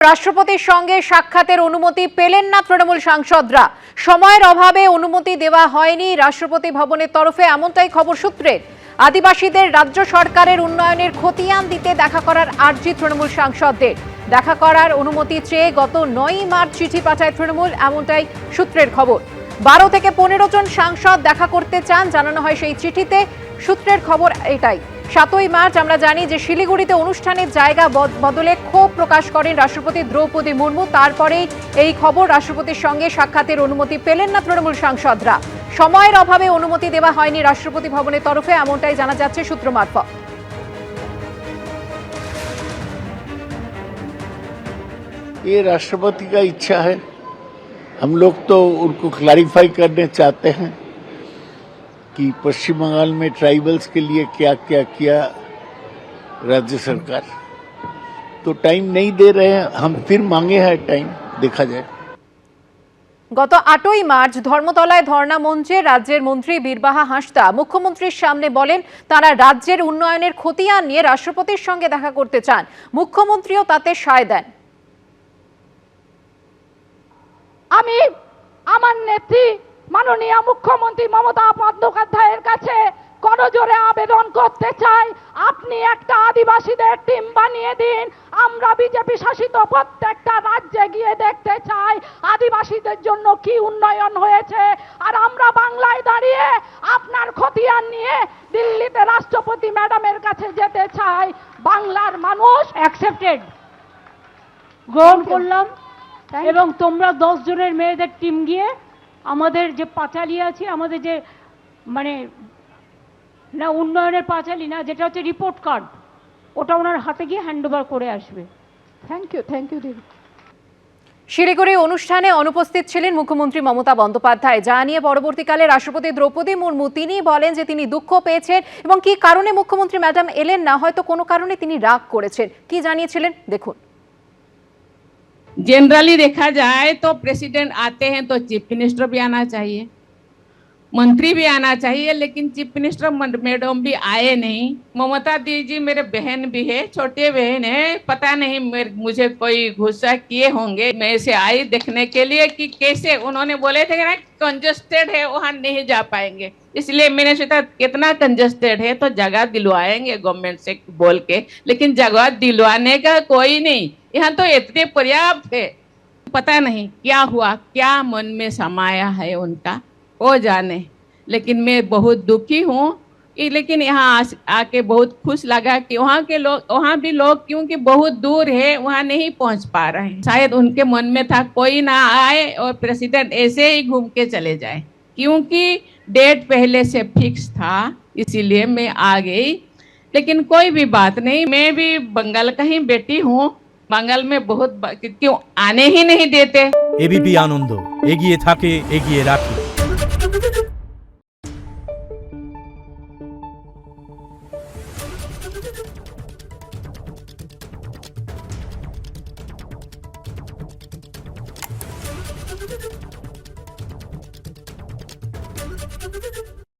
রাষ্ট্রপতির সঙ্গে সাক্ষাতের অনুমতি পেলেন না তৃণমূল সাংসদরা। সময়ের অভাবে অনুমতি দেওয়া হয়নি রাষ্ট্রপতি ভবনের তরফে, এমনটাই খবর সূত্রের। আদিবাসীদের রাজ্য সরকারের উন্নয়নের খতিয়ান দিতে দেখা করার আর্জি তৃণমূল সাংসদদের। দেখা করার অনুমতি চেয়ে গত 9 মার্চ চিঠি পাঠায় তৃণমূল, এমনটাই সূত্রের খবর। 12 থেকে 15 জন সাংসদ দেখা করতে চান, জানানো হয় সেই চিঠিতে। সূত্রের খবর এটাই। 7ই মার্চ আমরা জানি যে শিলিগুড়িতে অনুষ্ঠানের জায়গা বদলে ক্ষোভ প্রকাশ করেন রাষ্ট্রপতি দ্রৌপদী মুর্মু। তারপরেই এই খবর, রাষ্ট্রপতির সঙ্গে সাক্ষাতের অনুমতি পেলেন না তৃণমূল সাংসদরা। সময়ের অভাবে অনুমতি দেওয়া হয়নি রাষ্ট্রপতি ভবনের তরফে, এমনটাই জানা যাচ্ছে সূত্র মারফত। ये राष्ट्रपति का इच्छा है, हम लोग तो उनको क्लैरिफाई करने चाहते हैं कि पश्चिम बंगाल में ट्राइबल्स के लिए क्या क्या किया राज्य सरकार। तो टाइम नहीं दे रहे हैं, हम फिर मांगे हैं टाइम, देखा जाए। গত 8ই মার্চ ধর্মতলায় ধর্ণা মঞ্চে রাজ্যের মন্ত্রী বীরবাহা হাঁসদা মুখ্যমন্ত্রীর সামনে বলেন তারা রাজ্যের উন্নয়নের খতিয়ান নিয়ে রাষ্ট্রপতির সঙ্গে দেখা করতে চান। মুখ্যমন্ত্রীও তাতে সায় দেন। আমি আমার নেত্রী মাননীয় মুখ্যমন্ত্রী মমতা বন্দ্যোপাধ্যায়ের কাছে করজোরে আবেদন করতে চাই, আপনি একটা আদিবাসীদের টিম বানিয়ে দিন। আমরা বিজেপি শাসিত প্রত্যেকটা রাজ্যে গিয়ে দেখতে চাই আদিবাসীদের জন্য কি উন্নয়ন হয়েছে। আর আমরা বাংলায় দাঁড়িয়ে আপনার খতিয়ান নিয়ে দিল্লিতে রাষ্ট্রপতি ম্যাডামের কাছে যেতে চাই। বাংলার মানুষ অ্যাকসেপ্টেড গ্রহণ করলাম এবং তোমরা 10 জনের মেয়েদের টিম গিয়ে আমাদের যে পাঁচালী আছে, আমাদের যে মানে না উন্নয়নের পাঁচালী না, যেটা হচ্ছে রিপোর্ট কার্ড, ওটা ওনার হাতে গিয়ে হ্যান্ডওভার করে আসবে। থ্যাংক ইউ দিদি। শিলিগুড়ি অনুষ্ঠানে অনুপস্থিত ছিলেন মুখ্যমন্ত্রী মমতা বন্দ্যোপাধ্যায়। যা নিয়ে পরবর্তীকালে রাষ্ট্রপতি দ্রৌপদী মুর্মু তিনি বলেন যে তিনি দুঃখ পেয়েছেন এবং কি কারণে মুখ্যমন্ত্রী ম্যাডাম এলেন না, হয়তো কোনো কারণে তিনি রাগ করেছেন। কি জানিয়েছিলেন দেখুন। जनरली देखा जाए तो प्रेसिडेंट आते हैं तो चीफ मिनिस्टर भी आना चाहिए, मंत्री भी आना चाहिए, लेकिन चीफ मिनिस्टर मैडम भी आए नहीं। ममता दीदी मेरे बहन भी है, छोटे बहन है, पता नहीं मुझे कोई गुस्सा किए होंगे। मैं से आई देखने के लिए कि कैसे उन्होंने बोले थे ना कंजस्टेड है वहाँ नहीं जा पाएंगे, इसलिए मैंने सोचा कितना कंजस्टेड है तो जगह दिलवाएंगे गवर्नमेंट से बोल के, लेकिन जगह दिलवाने का कोई नहीं, यहाँ तो इतने पर्याप्त है। पता नहीं क्या हुआ, क्या मन में समाया है उनका, वो जाने। लेकिन मैं बहुत दुखी हूँ, लेकिन यहाँ आके बहुत खुश लगा कि वहाँ के लोग, वहाँ भी लोग क्योंकि बहुत दूर है वहाँ नहीं पहुँच पा रहे हैं। शायद उनके मन में था कोई ना आए और प्रेसिडेंट ऐसे ही घूम के चले जाए, क्योंकि डेट पहले से फिक्स था, इसीलिए मैं आ गई। लेकिन कोई भी बात नहीं, मैं भी बंगाल का ही बेटी हूँ, बंगाल में बहुत क्यों आने ही नहीं देते। एबीपी आनंद एगिए थाके एगिए राखे।